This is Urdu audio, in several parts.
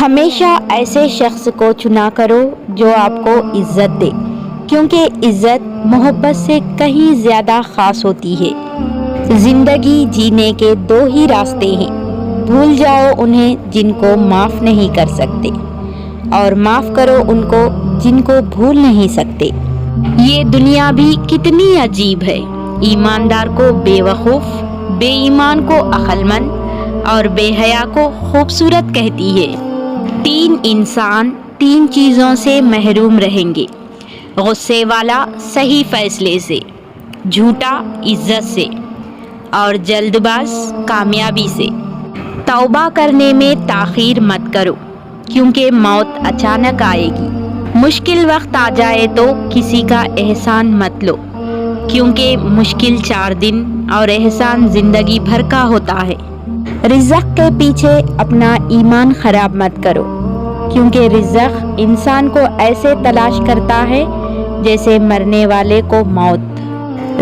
ہمیشہ ایسے شخص کو چنا کرو جو آپ کو عزت دے، کیونکہ عزت محبت سے کہیں زیادہ خاص ہوتی ہے۔ زندگی جینے کے دو ہی راستے ہیں، بھول جاؤ انہیں جن کو معاف نہیں کر سکتے، اور معاف کرو ان کو جن کو بھول نہیں سکتے۔ یہ دنیا بھی کتنی عجیب ہے، ایماندار کو بے وقوف، بے ایمان کو عقل مند اور بے حیا کو خوبصورت کہتی ہے۔ تین انسان تین چیزوں سے محروم رہیں گے: غصے والا صحیح فیصلے سے، جھوٹا عزت سے، اور جلد باز کامیابی سے۔ توبہ کرنے میں تاخیر مت کرو، کیونکہ موت اچانک آئے گی۔ مشکل وقت آ جائے تو کسی کا احسان مت لو، کیونکہ مشکل 4 دن اور احسان زندگی بھر کا ہوتا ہے۔ رزق کے پیچھے اپنا ایمان خراب مت کرو، کیونکہ رزق انسان کو ایسے تلاش کرتا ہے جیسے مرنے والے کو موت۔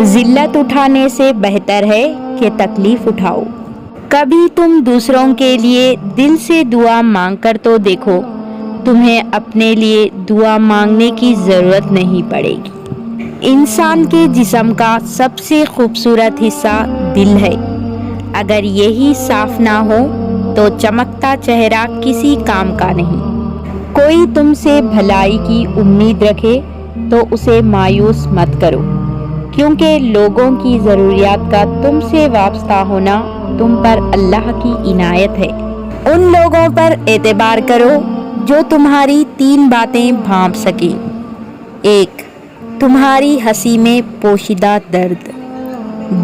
ذلت اٹھانے سے بہتر ہے کہ تکلیف اٹھاؤ۔ کبھی تم دوسروں کے لیے دل سے دعا مانگ کر تو دیکھو، تمہیں اپنے لیے دعا مانگنے کی ضرورت نہیں پڑے گی۔ انسان کے جسم کا سب سے خوبصورت حصہ دل ہے، اگر یہی صاف نہ ہو تو چمکتا چہرہ کسی کام کا نہیں۔ کوئی تم سے بھلائی کی امید رکھے تو اسے مایوس مت کرو، کیونکہ لوگوں کی ضروریات کا تم سے وابستہ ہونا تم پر اللہ کی عنایت ہے۔ ان لوگوں پر اعتبار کرو جو تمہاری 3 باتیں بھانپ سکیں: 1. تمہاری ہنسی میں پوشیدہ درد،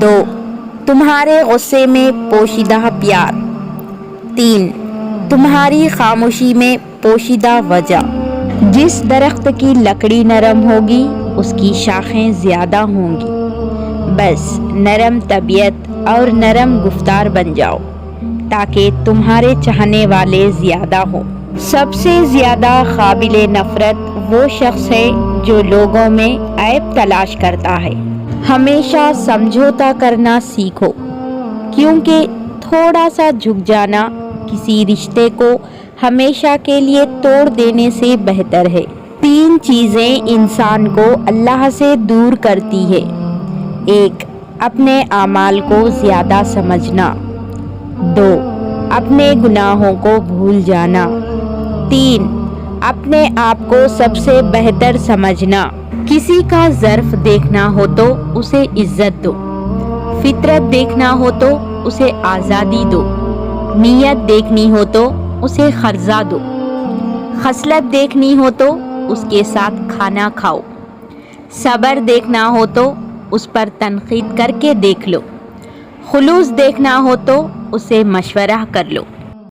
2. تمہارے غصے میں پوشیدہ پیار، 3. تمہاری خاموشی میں پوشیدہ وجہ۔ جس درخت کی لکڑی نرم ہوگی اس کی شاخیں زیادہ ہوں گی۔ بس نرم طبیعت اور نرم گفتار بن جاؤ تاکہ تمہارے چاہنے والے زیادہ ہوں۔ سب سے زیادہ قابل نفرت وہ شخص ہے جو لوگوں میں عیب تلاش کرتا ہے۔ ہمیشہ سمجھوتا کرنا سیکھو، کیونکہ تھوڑا سا جھک جانا کسی رشتے کو ہمیشہ کے لیے توڑ دینے سے بہتر ہے۔ 3 چیزیں انسان کو اللہ سے دور کرتی ہے: 1. اپنے اعمال کو زیادہ سمجھنا، 2. اپنے گناہوں کو بھول جانا، 3. اپنے آپ کو سب سے بہتر سمجھنا۔ کسی کا ظرف دیکھنا ہو تو اسے عزت دو، فطرت دیکھنا ہو تو اسے آزادی دو، نیت دیکھنی ہو تو اسے قرضہ دو، خصلت دیکھنی ہو تو اس کے ساتھ کھانا کھاؤ، صبر دیکھنا ہو تو اس پر تنقید کر کے دیکھ لو، خلوص دیکھنا ہو تو اسے مشورہ کر لو۔